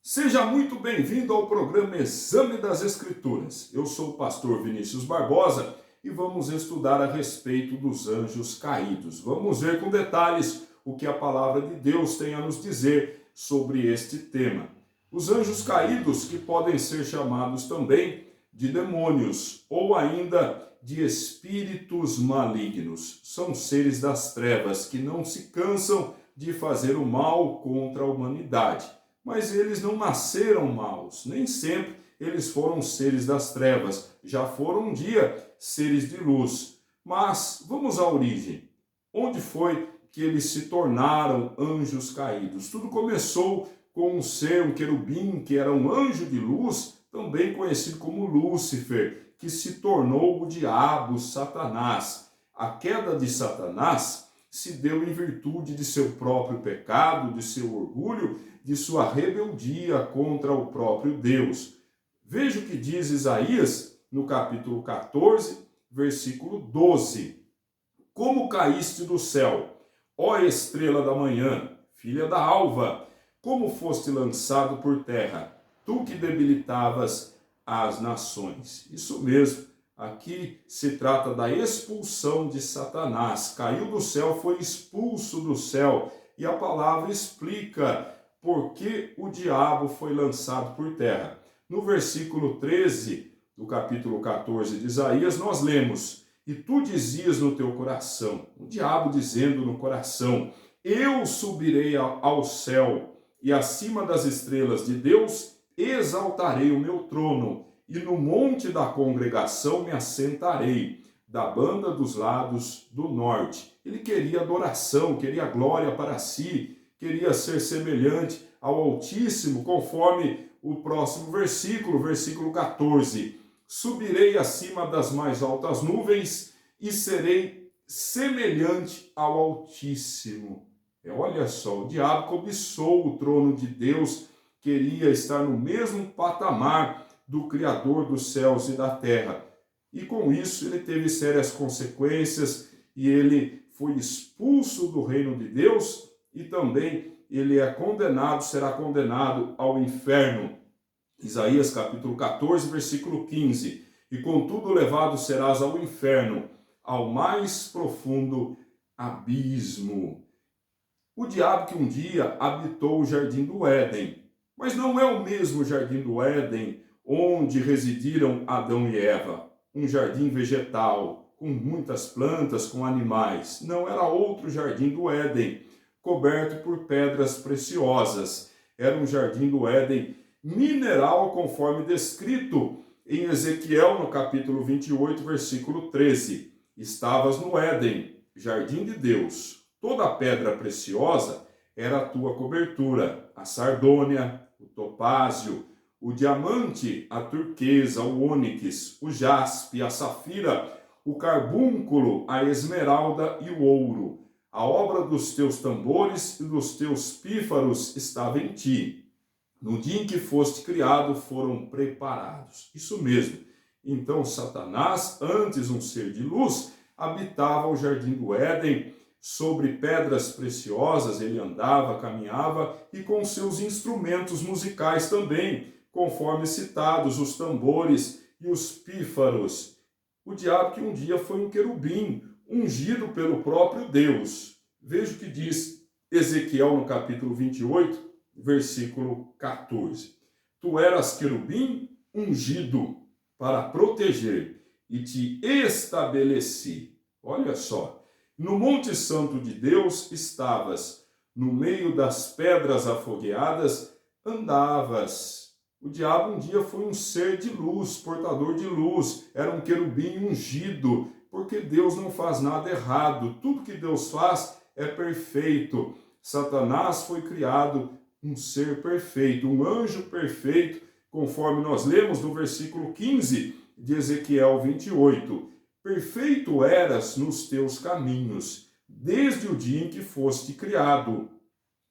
Seja muito bem-vindo ao programa Exame das Escrituras. Eu sou o pastor Vinícius Barbosa e vamos estudar a respeito dos anjos caídos. Vamos ver com detalhes o que a palavra de Deus tem a nos dizer sobre este tema. Os anjos caídos, que podem ser chamados também de demônios ou ainda de espíritos malignos, são seres das trevas que não se cansam de fazer o mal contra a humanidade. Mas eles não nasceram maus, nem sempre eles foram seres das trevas, já foram um dia seres de luz. Mas vamos à origem. Onde foi que eles se tornaram anjos caídos? Tudo começou com um ser, um querubim, que era um anjo de luz, também conhecido como Lúcifer, que se tornou o diabo, Satanás. A queda de Satanás se deu em virtude de seu próprio pecado, de seu orgulho, de sua rebeldia contra o próprio Deus. Veja o que diz Isaías no capítulo 14, versículo 12. Como caíste do céu, ó estrela da manhã, filha da alva, como foste lançado por terra, tu que debilitavas as nações. Isso mesmo, aqui se trata da expulsão de Satanás. Caiu do céu, foi expulso do céu. E a palavra explica por que o diabo foi lançado por terra. No versículo 13 do capítulo 14 de Isaías, nós lemos: E tu dizias no teu coração, o diabo dizendo no coração, eu subirei ao céu, e acima das estrelas de Deus exaltarei o meu trono, e no monte da congregação me assentarei, da banda dos lados do norte. Ele queria adoração, queria glória para si, queria ser semelhante ao Altíssimo, conforme o próximo versículo, versículo 14. Subirei acima das mais altas nuvens e serei semelhante ao Altíssimo. Olha só, o diabo cobiçou o trono de Deus, queria estar no mesmo patamar do Criador dos céus e da terra. E com isso ele teve sérias consequências e ele foi expulso do reino de Deus e também ele é condenado, será condenado ao inferno. Isaías capítulo 14, versículo 15. E contudo levado serás ao inferno, ao mais profundo abismo. O diabo que um dia habitou o jardim do Éden, mas não é o mesmo jardim do Éden onde residiram Adão e Eva, um jardim vegetal, com muitas plantas, com animais. Não, era outro jardim do Éden, coberto por pedras preciosas. Era um jardim do Éden mineral, conforme descrito em Ezequiel, no capítulo 28, versículo 13. Estavas no Éden, jardim de Deus. Toda pedra preciosa era a tua cobertura, a sardônia, o topázio, o diamante, a turquesa, o ônix, o jaspe, a safira, o carbúnculo, a esmeralda e o ouro. A obra dos teus tambores e dos teus pífaros estava em ti. No dia em que foste criado, foram preparados. Isso mesmo. Então Satanás, antes um ser de luz, habitava o jardim do Éden. Sobre pedras preciosas ele andava, caminhava, e com seus instrumentos musicais também, conforme citados, os tambores e os pífaros. O diabo que um dia foi um querubim, ungido pelo próprio Deus. Veja o que diz Ezequiel no capítulo 28, versículo 14. Tu eras querubim ungido para proteger e te estabeleci. Olha só. No Monte Santo de Deus estavas, no meio das pedras afogueadas andavas. O diabo um dia foi um ser de luz, portador de luz, era um querubim ungido, porque Deus não faz nada errado, tudo que Deus faz é perfeito. Satanás foi criado um ser perfeito, um anjo perfeito, conforme nós lemos no versículo 15 de Ezequiel 28. Perfeito eras nos teus caminhos, desde o dia em que foste criado,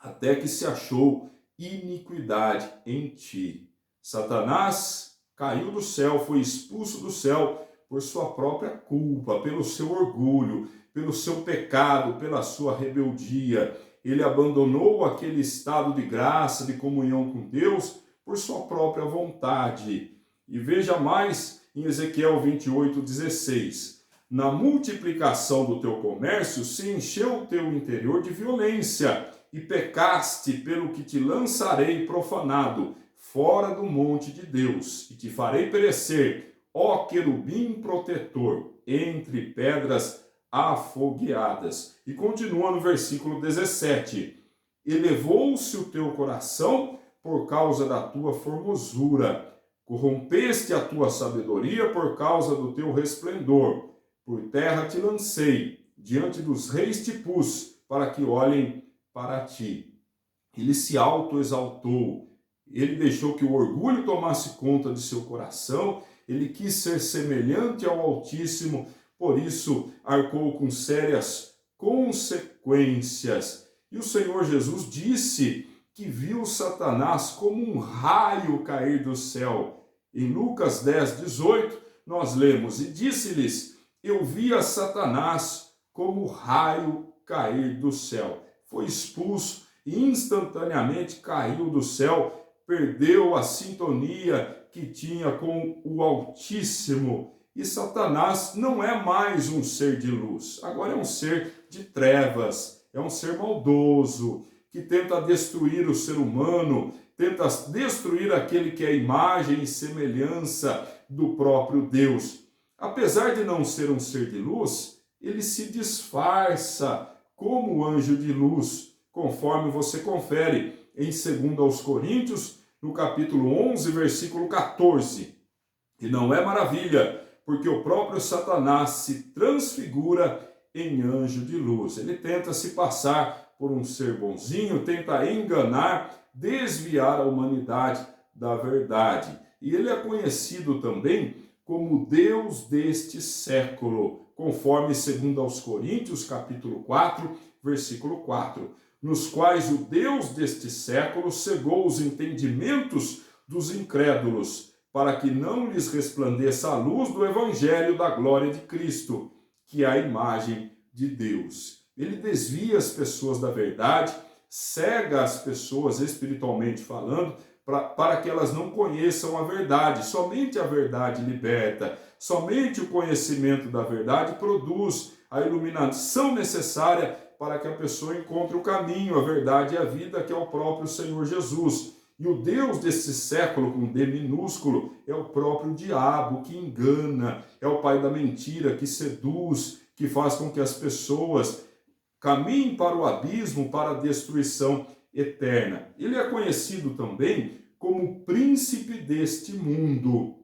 até que se achou iniquidade em ti. Satanás caiu do céu, foi expulso do céu por sua própria culpa, pelo seu orgulho, pelo seu pecado, pela sua rebeldia. ele abandonou aquele estado de graça, de comunhão com Deus, por sua própria vontade. E veja mais em Ezequiel 28:16. Na multiplicação do teu comércio se encheu o teu interior de violência, e pecaste pelo que te lançarei profanado, fora do monte de Deus, e te farei perecer, ó querubim protetor, entre pedras afogueadas. E continua no versículo 17. Elevou-se o teu coração por causa da tua formosura, corrompeste a tua sabedoria por causa do teu resplendor. Por terra te lancei, diante dos reis te pus, para que olhem para ti. Ele se autoexaltou, ele deixou que o orgulho tomasse conta de seu coração, ele quis ser semelhante ao Altíssimo, por isso arcou com sérias consequências. E o Senhor Jesus disse que viu Satanás como um raio cair do céu. Em Lucas 10:18, nós lemos: e disse-lhes, eu via Satanás como raio cair do céu. Foi expulso e instantaneamente caiu do céu, perdeu a sintonia que tinha com o Altíssimo. E Satanás não é mais um ser de luz, agora é um ser de trevas, é um ser maldoso, que tenta destruir o ser humano, tenta destruir aquele que é a imagem e semelhança do próprio Deus. Apesar de não ser um ser de luz, ele se disfarça como anjo de luz, conforme você confere em 2 Coríntios, no capítulo 11, versículo 14. E não é maravilha, porque o próprio Satanás se transfigura em anjo de luz. Ele tenta se passar por um ser bonzinho, tenta enganar, desviar a humanidade da verdade. E ele é conhecido também como Deus deste século, conforme 2 Coríntios, capítulo 4, versículo 4, nos quais o Deus deste século cegou os entendimentos dos incrédulos, para que não lhes resplandeça a luz do evangelho da glória de Cristo, que é a imagem de Deus. Ele desvia as pessoas da verdade, cega as pessoas espiritualmente falando, para que elas não conheçam a verdade. Somente a verdade liberta, somente o conhecimento da verdade produz a iluminação necessária para que a pessoa encontre o caminho, a verdade e a vida, que é o próprio Senhor Jesus. E o Deus desse século, com D minúsculo, é o próprio diabo, que engana, é o pai da mentira, que seduz, que faz com que as pessoas caminhem para o abismo, para a destruição eterna. Ele é conhecido também como príncipe deste mundo.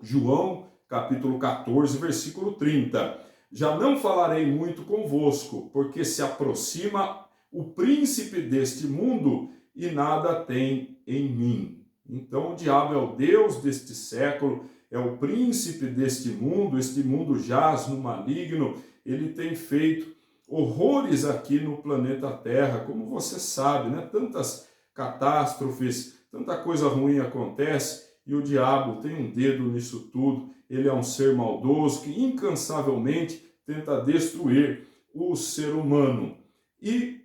João, capítulo 14, versículo 30. Já não falarei muito convosco, porque se aproxima o príncipe deste mundo e nada tem em mim. Então o diabo é o Deus deste século, é o príncipe deste mundo, este mundo jaz no maligno, ele tem feito horrores aqui no planeta Terra, como você sabe, né? Tantas catástrofes, tanta coisa ruim acontece e o diabo tem um dedo nisso tudo. Ele é um ser maldoso que incansavelmente tenta destruir o ser humano. E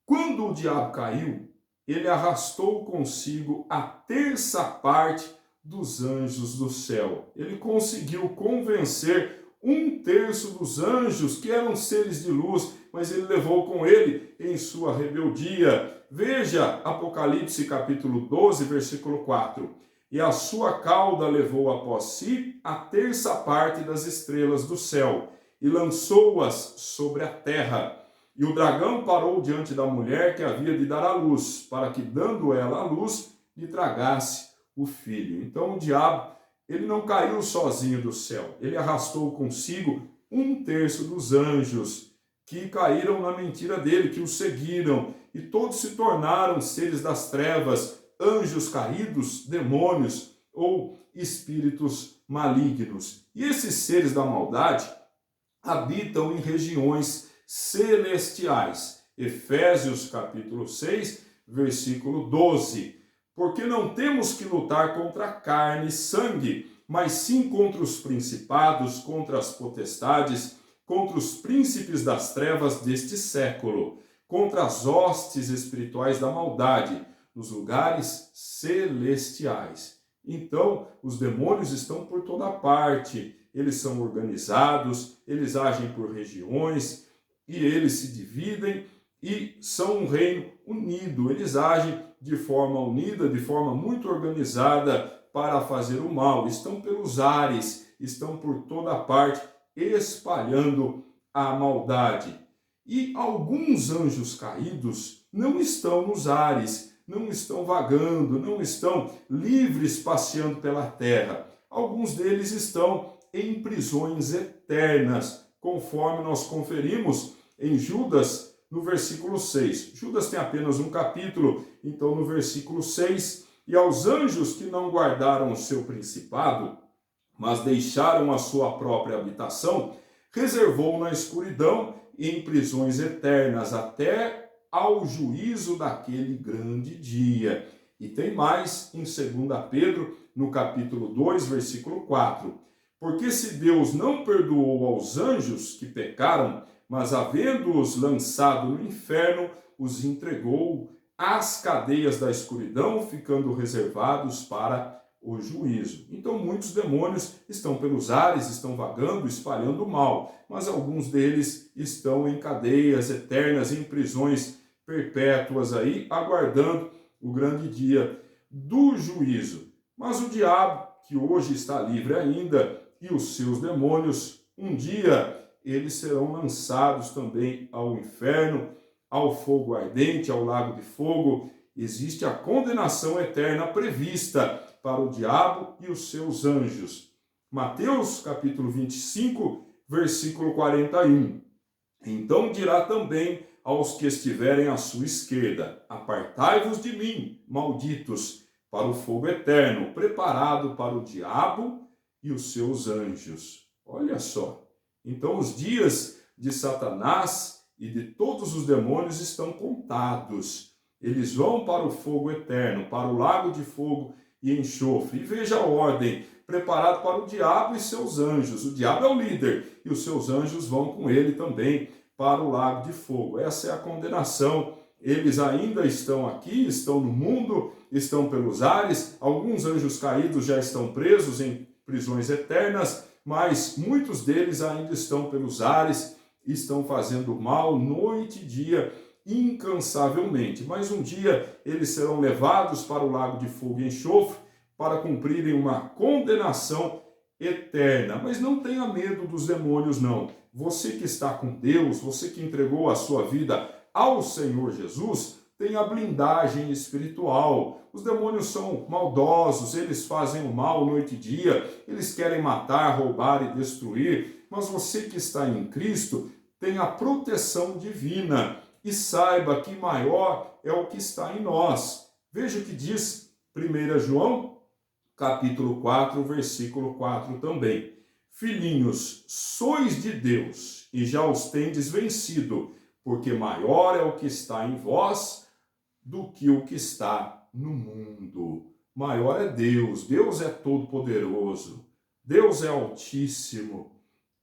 quando o diabo caiu, ele arrastou consigo a terça parte dos anjos do céu. Ele conseguiu convencer 1/3 dos anjos, que eram seres de luz, mas ele levou com ele em sua rebeldia. Veja Apocalipse capítulo 12, versículo 4. E a sua cauda levou após si a terça parte das estrelas do céu, e lançou-as sobre a terra. E o dragão parou diante da mulher que havia de dar à luz, para que, dando ela à luz, lhe tragasse o filho. Então o diabo, ele não caiu sozinho do céu, ele arrastou consigo 1/3 dos anjos que caíram na mentira dele, que o seguiram, e todos se tornaram seres das trevas, anjos caídos, demônios ou espíritos malignos. E esses seres da maldade habitam em regiões celestiais. Efésios capítulo 6, versículo 12. Porque não temos que lutar contra carne e sangue, mas sim contra os principados, contra as potestades, contra os príncipes das trevas deste século, contra as hostes espirituais da maldade nos lugares celestiais. Então, os demônios estão por toda parte, eles são organizados, eles agem por regiões e eles se dividem e são um reino unido. Eles agem de forma unida, de forma muito organizada para fazer o mal. Estão pelos ares, estão por toda parte, espalhando a maldade. E alguns anjos caídos não estão nos ares, não estão vagando, não estão livres passeando pela terra. Alguns deles estão em prisões eternas, conforme nós conferimos em Judas, no versículo 6. Judas tem apenas um capítulo, então no versículo 6, e aos anjos que não guardaram o seu principado, mas deixaram a sua própria habitação, reservou na escuridão e em prisões eternas, até ao juízo daquele grande dia. E tem mais em 2 Pedro, no capítulo 2, versículo 4. Porque se Deus não perdoou aos anjos que pecaram, mas havendo-os lançado no inferno, os entregou às cadeias da escuridão, ficando reservados para o juízo. Então muitos demônios estão pelos ares, estão vagando, espalhando o mal, mas alguns deles estão em cadeias eternas, em prisões perpétuas aí, aguardando o grande dia do juízo. Mas o diabo, que hoje está livre ainda, e os seus demônios, um dia eles serão lançados também ao inferno, ao fogo ardente, ao lago de fogo. Existe a condenação eterna prevista para o diabo e os seus anjos. Mateus capítulo 25, versículo 41. Então dirá também aos que estiverem à sua esquerda: apartai-vos de mim, malditos, para o fogo eterno, preparado para o diabo e os seus anjos. Olha só. Então os dias de Satanás e de todos os demônios estão contados. Eles vão para o fogo eterno, para o lago de fogo e enxofre. E veja a ordem: preparado para o diabo e seus anjos. O diabo é o líder e os seus anjos vão com ele também para o lago de fogo. Essa é a condenação. Eles ainda estão aqui, estão no mundo, estão pelos ares. Alguns anjos caídos já estão presos em prisões eternas, mas muitos deles ainda estão pelos ares, estão fazendo mal noite e dia, incansavelmente. Mas um dia eles serão levados para o lago de fogo e enxofre para cumprirem uma condenação eterna. Mas não tenha medo dos demônios, não. Você que está com Deus, você que entregou a sua vida ao Senhor Jesus, tem a blindagem espiritual. Os demônios são maldosos, eles fazem o mal noite e dia, eles querem matar, roubar e destruir, mas você que está em Cristo tem a proteção divina e saiba que maior é o que está em nós. Veja o que diz 1 João, capítulo 4, versículo 4 também. Filhinhos, sois de Deus e já os tendes vencido, porque maior é o que está em vós do que o que está no mundo. Maior é Deus, Deus é todo-poderoso, Deus é altíssimo.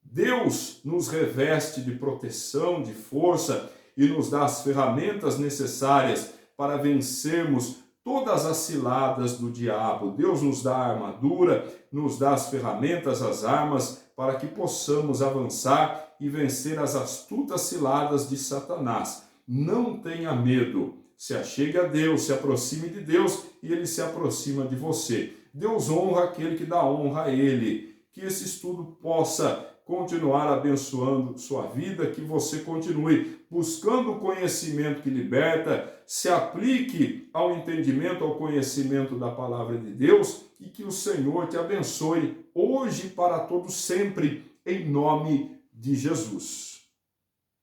Deus nos reveste de proteção, de força e nos dá as ferramentas necessárias para vencermos todas as ciladas do diabo. Deus nos dá a armadura, nos dá as ferramentas, as armas, para que possamos avançar e vencer as astutas ciladas de Satanás. Não tenha medo. Se achegue a Deus, se aproxime de Deus e Ele se aproxima de você. Deus honra aquele que dá honra a Ele. Que esse estudo possa continuar abençoando sua vida, que você continue buscando o conhecimento que liberta, se aplique ao entendimento, ao conhecimento da palavra de Deus e que o Senhor te abençoe hoje e para todo sempre, em nome de Jesus.